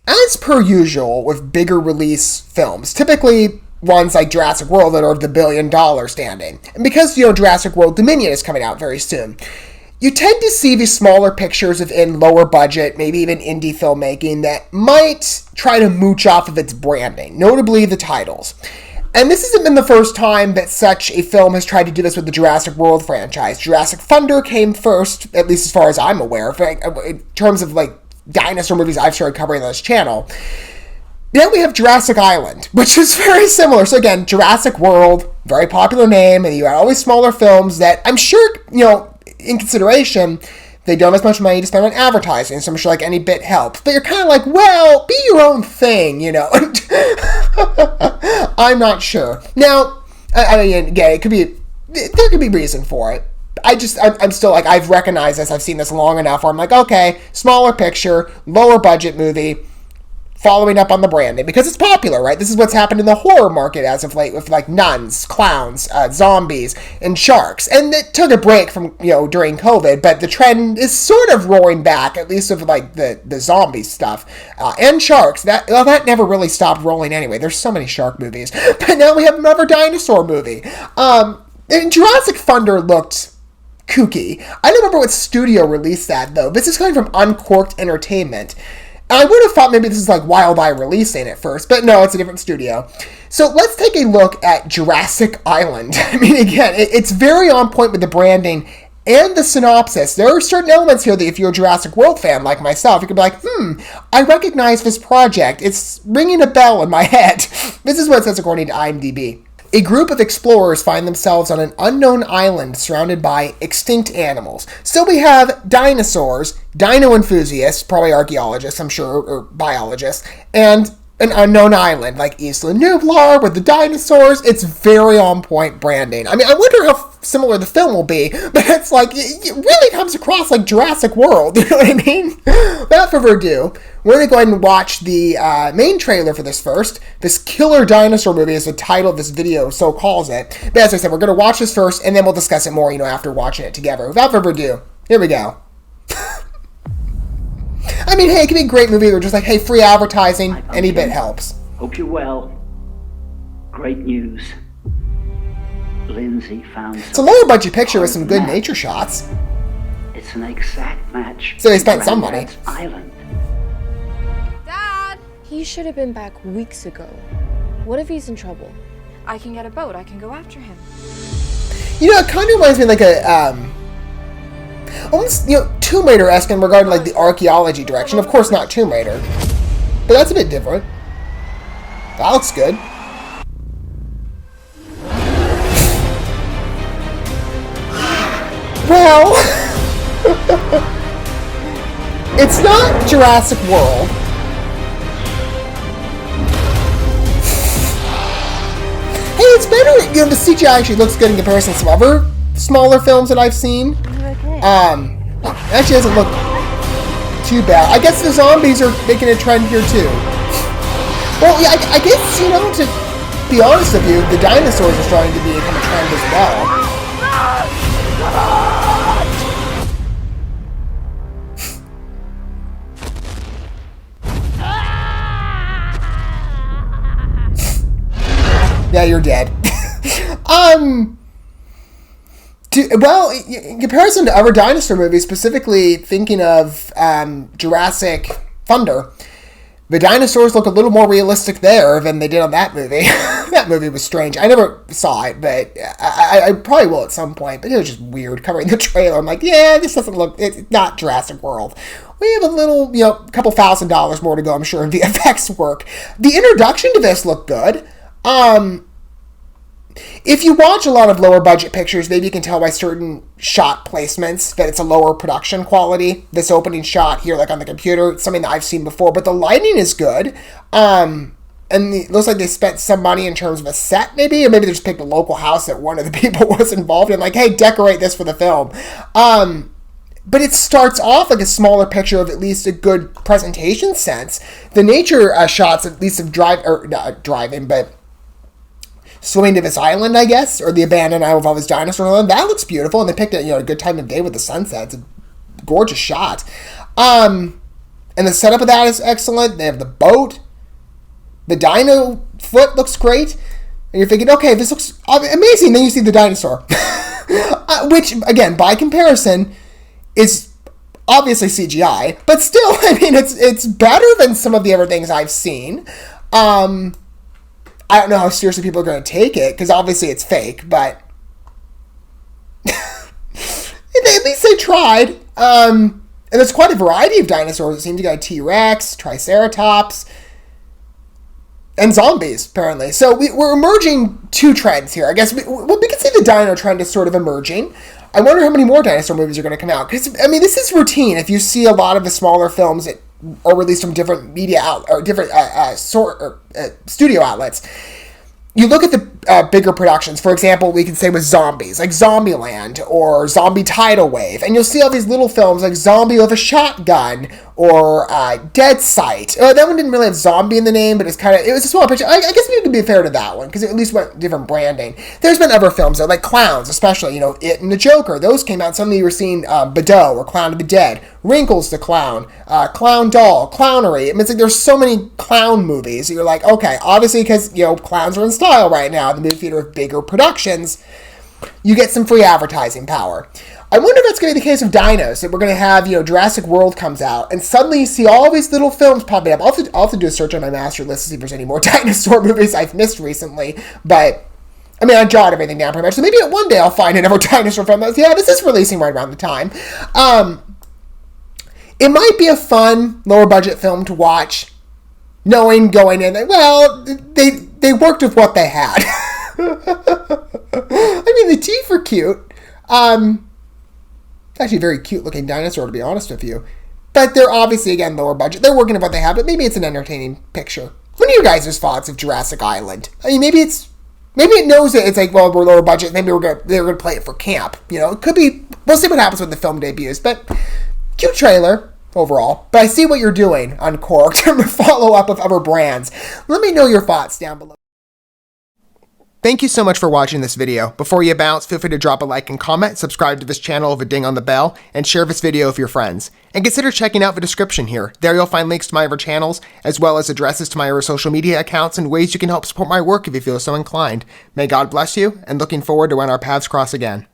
As per usual with bigger release films, typically ones like Jurassic World that are of the $1 billion standing. And because, Jurassic World Dominion is coming out very soon, you tend to see these smaller pictures in lower budget, maybe even indie filmmaking that might try to mooch off of its branding, notably the titles. And this hasn't been the first time that such a film has tried to do this with the Jurassic World franchise. Jurassic Thunder came first, at least as far as I'm aware, in terms of dinosaur movies I've started covering on this channel. Then we have Jurassic Island, which is very similar. So again, Jurassic World, very popular name, and you had always smaller films that I'm sure, in consideration, they don't have as much money to spend on advertising, so I'm sure any bit helps. But you're kind of like, well, be your own thing, I'm not sure. Now, again, there could be reason for it. I'm still I've recognized this, I've seen this long enough where I'm like, okay, smaller picture, lower budget movie, following up on the branding, because it's popular, right? This is what's happened in the horror market as of late with nuns, clowns, zombies, and sharks. And it took a break from, during COVID, but the trend is sort of roaring back, at least with the zombie stuff. And sharks, that never really stopped rolling anyway. There's so many shark movies. But now we have another dinosaur movie. And Jurassic Thunder looked kooky. I don't remember what studio released that, though. This is coming from Uncorked Entertainment. I would have thought maybe this is Wild Eye releasing at first, but no, it's a different studio. So let's take a look at Jurassic Island. I mean, again, it's very on point with the branding and the synopsis. There are certain elements here that if you're a Jurassic World fan like myself, you could be like, I recognize this project. It's ringing a bell in my head. This is what it says according to IMDb. A group of explorers find themselves on an unknown island surrounded by extinct animals. So we have dinosaurs, dino enthusiasts, probably archaeologists, I'm sure, or biologists, and an unknown island like Isla Nublar with the dinosaurs. It's very on point branding. I mean, I wonder how similar the film will be, but it's it really comes across like Jurassic World, you know what I mean? Without further ado, we're going to go ahead and watch the main trailer for this first. This killer dinosaur movie is the title of this video, so calls it. But as I said, we're going to watch this first, and then we'll discuss it more, after watching it together. Without further ado, here we go. I mean, hey, it can be a great movie. They're just hey, free advertising, any bit helps. Hope you're well. Great news. Lindsay found it's a lower budget picture with some good nature shots. It's an exact match. So they spent some money. Island. Dad! He should have been back weeks ago. What if he's in trouble? I can get a boat. I can go after him. It kind of reminds me of almost, Tomb Raider-esque in regard to the archaeology direction. Of course, not Tomb Raider, but that's a bit different. That looks good. Well, it's not Jurassic World. Hey, it's better. The CGI actually looks good in comparison to some other smaller films that I've seen. Actually doesn't look too bad. I guess the zombies are making a trend here too. Well, yeah, I guess, to be honest with you, the dinosaurs are starting to become a trend as well. Yeah, you're dead. Well, in comparison to other dinosaur movies, specifically thinking of Jurassic Thunder, the dinosaurs look a little more realistic there than they did on that movie. That movie was strange. I never saw it, but I probably will at some point. But it was just weird covering the trailer. I'm like, yeah, this doesn't look, it's not Jurassic World. We have a little, couple $1,000 more to go, I'm sure, in VFX work. The introduction to this looked good. If you watch a lot of lower budget pictures, maybe you can tell by certain shot placements that it's a lower production quality. This opening shot here, on the computer, it's something that I've seen before, but the lighting is good. And it looks like they spent some money in terms of a set, maybe, or maybe they just picked a local house that one of the people was involved in, hey, decorate this for the film. But it starts off like a smaller picture of at least a good presentation sense. The nature shots, at least of driving, but swimming to this island, I guess, or the abandoned island with all this dinosaur land. That looks beautiful, and they picked a good time of day with the sunset. It's a gorgeous shot. And the setup of that is excellent. They have the boat. The dino foot looks great. And you're thinking, okay, this looks amazing. Then you see the dinosaur. Which, again, by comparison, is obviously CGI. But still, I mean, it's better than some of the other things I've seen. I don't know how seriously people are going to take it, because obviously it's fake, but at least they tried. And there's quite a variety of dinosaurs. It seems you got a T-Rex, Triceratops, and zombies, apparently. So we're emerging two trends here. I guess we can see the dino trend is sort of emerging. I wonder how many more dinosaur movies are going to come out. Because, I mean, this is routine. If you see a lot of the smaller films that are released from different media or different studio outlets, you look at the bigger productions. For example, we can say with zombies, like Zombieland or Zombie Tidal Wave, and you'll see all these little films like Zombie with a Shotgun or Dead Sight. That one didn't really have zombie in the name, but it was a small picture. I guess we could be fair to that one because it at least went different branding. There's been other films though, like Clowns, especially, It and the Joker. Those came out. Suddenly you were seeing Bedeau or Clown of the Dead, Wrinkles the Clown, Clown Doll, Clownery. I mean, it's like there's so many clown movies. You're like, okay, obviously because clowns are in style right now. The movie theater of bigger productions, you get some free advertising power. I wonder if that's going to be the case of dinos, that we're going to have, Jurassic World comes out, and suddenly you see all these little films popping up. I'll have to do a search on my master list to see if there's any more dinosaur movies I've missed recently, but, I mean, I jotted everything down pretty much, so maybe one day I'll find another dinosaur film that's, this is releasing right around the time. It might be a fun, lower-budget film to watch, knowing going in that, well, they worked with what they had. I mean, the teeth are cute. Actually a very cute looking dinosaur, to be honest with you. But they're obviously, again, lower budget. They're working with what they have, but maybe it's an entertaining picture. What are your guys' thoughts of Jurassic Island? I mean, maybe it knows that it's like, well, we're lower budget. Maybe they're gonna play it for camp. It could be. We'll see what happens when the film debuts. But cute trailer overall. But I see what you're doing, Uncorked, to follow up with other brands. Let me know your thoughts down below. Thank you so much for watching this video. Before you bounce, feel free to drop a like and comment, subscribe to this channel with a ding on the bell, and share this video with your friends. And consider checking out the description here. There you'll find links to my other channels, as well as addresses to my other social media accounts and ways you can help support my work if you feel so inclined. May God bless you, and looking forward to when our paths cross again.